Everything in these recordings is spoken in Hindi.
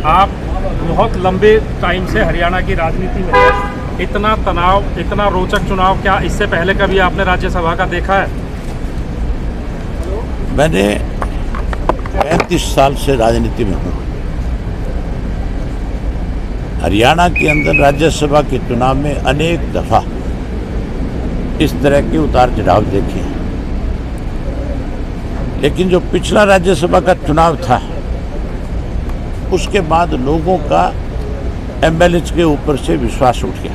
आप बहुत लंबे टाइम से हरियाणा की राजनीति में हैं। इतना तनाव, इतना रोचक चुनाव क्या इससे पहले कभी आपने राज्यसभा का देखा है? मैंने 35 साल से राजनीति में हूँ। हरियाणा के अंदर राज्यसभा के चुनाव में अनेक दफा इस तरह के उतार चढ़ाव देखे हैं, लेकिन जो पिछला राज्यसभा का चुनाव था उसके बाद लोगों का एमएलए के ऊपर से विश्वास उठ गया।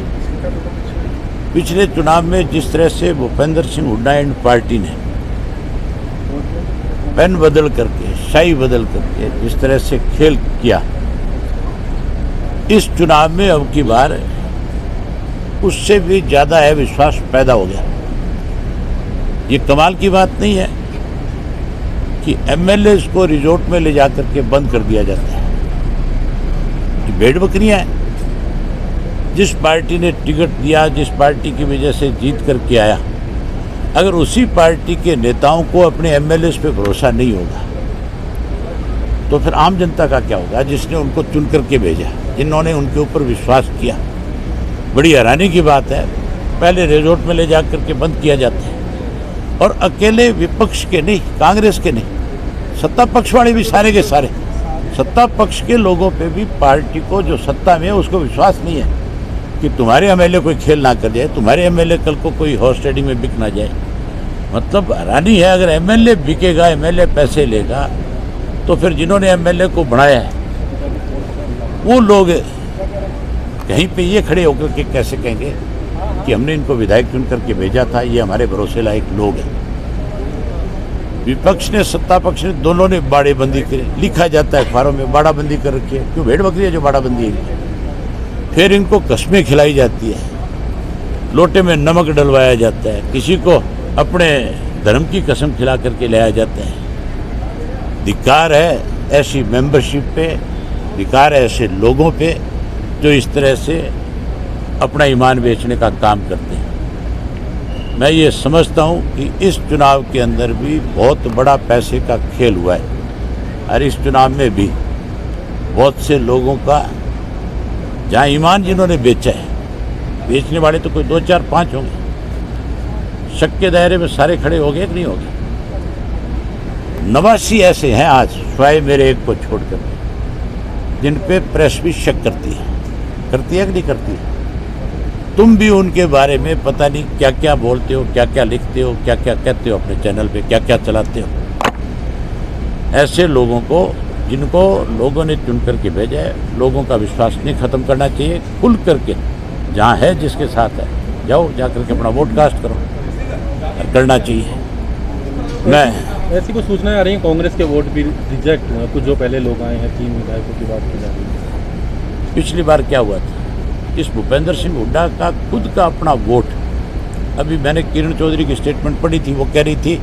पिछले चुनाव में जिस तरह से भूपेंद्र सिंह हुड्डा एंड पार्टी ने पेन बदल करके, शाही बदल करके जिस तरह से खेल किया, इस चुनाव में अब की बार उससे भी ज्यादा है विश्वास पैदा हो गया। ये कमाल की बात नहीं है कि एमएलए को रिजॉर्ट में ले जाकर के बंद कर दिया जाता है। ये भेड़ बकरियां हैं। जिस पार्टी ने टिकट दिया, जिस पार्टी की वजह से जीत करके आया, अगर उसी पार्टी के नेताओं को अपने एमएलए पे भरोसा नहीं होगा तो फिर आम जनता का क्या होगा, जिसने उनको चुन करके भेजा, जिन्होंने उनके ऊपर विश्वास किया। बड़ी हैरानी की बात है, पहले रिजॉर्ट में ले जा करके बंद किया जाता है, और अकेले विपक्ष के नहीं, कांग्रेस के नहीं, सत्ता पक्ष वाले भी सारे के सारे, सत्ता पक्ष के लोगों पे भी पार्टी को जो सत्ता में है उसको विश्वास नहीं है कि तुम्हारे एमएलए कोई खेल ना कर जाए, तुम्हारे एमएलए कल को कोई हॉर्स ट्रेडिंग में बिक ना जाए। मतलब हैरानी है, अगर एमएलए बिकेगा, एमएलए पैसे लेगा, तो फिर जिन्होंने एमएलए को बढ़ाया है वो लोग कहीं पे ये खड़े होकर के कैसे कहेंगे कि हमने इनको विधायक चुन करके भेजा था, ये हमारे भरोसे लायक लोग हैं। विपक्ष ने, सत्ता पक्ष ने, दोनों ने बाड़ेबंदी की, लिखा जाता है अखबारों में बाड़ाबंदी कर रखी है। क्यों? भेड़ बकरी है जो बाड़ाबंदी है। फिर इनको कस्में खिलाई जाती है, लोटे में नमक डलवाया जाता है, किसी को अपने धर्म की कसम खिला करके लाया जाता है। धिक्कार है ऐसी मेंबरशिप पे, धिक्कार है ऐसे लोगों पे जो इस तरह से अपना ईमान बेचने का काम करते हैं। मैं ये समझता हूँ कि इस चुनाव के अंदर भी बहुत बड़ा पैसे का खेल हुआ है, और इस चुनाव में भी बहुत से लोगों का जहाँ ईमान जिन्होंने बेचा है, बेचने वाले तो कोई 2, 4, 5 होंगे, शक के दायरे में सारे खड़े हो गए कि नहीं हो गए? 89 ऐसे हैं आज, स्वाय मेरे एक को छोड़कर, जिन पे प्रेस भी शक करती है कि नहीं करती है? तुम भी उनके बारे में पता नहीं क्या क्या बोलते हो, क्या क्या लिखते हो, क्या क्या कहते हो अपने चैनल पे, क्या क्या चलाते हो। ऐसे लोगों को, जिनको लोगों ने चुन करके भेजा है, लोगों का विश्वास नहीं खत्म करना चाहिए। खुल करके जहाँ है, जिसके साथ है, जाओ, जा करके अपना वोट कास्ट करो, करना चाहिए। मैं ऐसी कुछ सूचनाएं आ रही हैं कांग्रेस के वोट भी रिजेक्ट हुए, कुछ जो पहले लोग आए हैं, 3 विधायकों की बात की जा रही है। पिछली बार क्या हुआ था, इस भूपेंद्र सिंह हुड्डा का खुद का अपना वोट, अभी मैंने किरण चौधरी की स्टेटमेंट पढ़ी थी, वो कह रही थी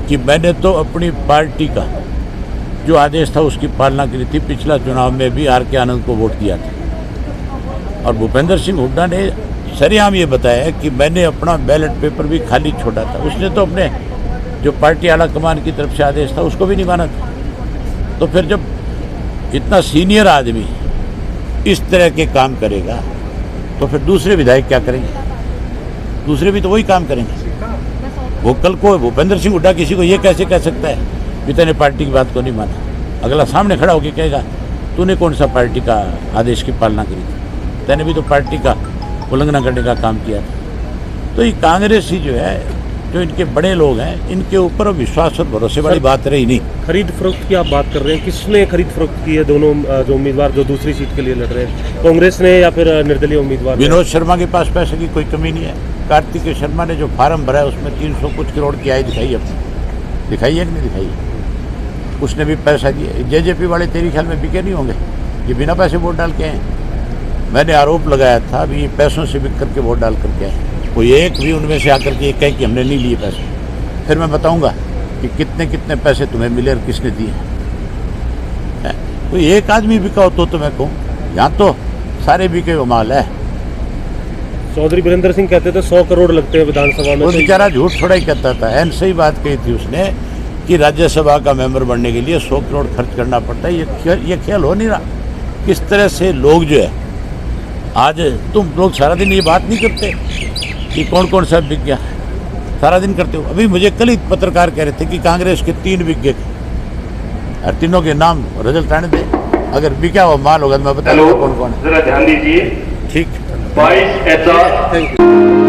कि मैंने तो अपनी पार्टी का जो आदेश था उसकी पालना करी थी, पिछला चुनाव में भी आर के आनंद को वोट दिया था। और भूपेंद्र सिंह हुड्डा ने सरेआम ये बताया कि मैंने अपना बैलेट पेपर भी खाली छोड़ा था। उसने तो अपने जो पार्टी आला कमान की तरफ से आदेश था उसको भी नहीं माना था। तो फिर जब इतना सीनियर आदमी इस तरह के काम करेगा तो फिर दूसरे विधायक क्या करेंगे? दूसरे भी तो वही काम करेंगे। वो कल को भूपेंद्र सिंह हुड्डा किसी को ये कैसे कह सकता है कि तूने पार्टी की बात को नहीं माना? अगला सामने खड़ा होकर कहेगा तूने कौन सा पार्टी का आदेश की पालना करी थी, तूने भी तो पार्टी का उल्लंघना करने का काम किया था। तो ये कांग्रेस ही जो है, जो इनके बड़े लोग हैं, इनके ऊपर विश्वास और भरोसे वाली बात रही नहीं। खरीद फरोख्त की आप बात कर रहे हैं, किसने खरीद फरोख्त की है? दोनों जो उम्मीदवार जो दूसरी सीट के लिए लड़ रहे हैं, कांग्रेस ने या फिर निर्दलीय उम्मीदवार? विनोद शर्मा के पास पैसे की कोई कमी नहीं है। कार्तिकेय शर्मा ने जो फार्म भरा है उसमें 300 कुछ करोड़ की आय दिखाई है, दिखाई है कि नहीं दिखाई है? उसने भी पैसा दिया। जेजेपी वाले तेरे ख्याल में बिके नहीं होंगे? ये बिना पैसे वोट डाल के आए। मैंने आरोप लगाया था अभी ये पैसों से बिक करके वोट डाल करके आए। कोई एक भी उनमें से आकर के कहे कि हमने नहीं लिए पैसे, फिर मैं बताऊंगा कि कितने कितने पैसे तुम्हें मिले और किसने दिए। कोई एक आदमी बिका हो तो मैं कहूँ, यहाँ तो सारे बिके हुए माल है। चौधरी वीरेंद्र सिंह कहते थे 100 करोड़ लगते हैं विधानसभा में। वो बेचारा झूठ थोड़ा ही कहता था, एन सही बात कही थी उसने कि राज्यसभा का मेंबर बनने के लिए 100 करोड़ खर्च करना पड़ता है। ये खेल हो नहीं रहा। किस तरह से लोग जो है, आज तुम लोग सारा दिन ये बात नहीं करते कि कौन कौन सा बिक गया, सारा दिन करते हो। अभी मुझे कल ही पत्रकार कह रहे थे कि कांग्रेस के 3 बिक गए, और तीनों के नाम रिजल्ट आने दे, अगर बिका हुआ माल होगा तो मैं बता दूंगा कौन कौन है। जरा ध्यान दीजिए। ठीक। 22 ऐसा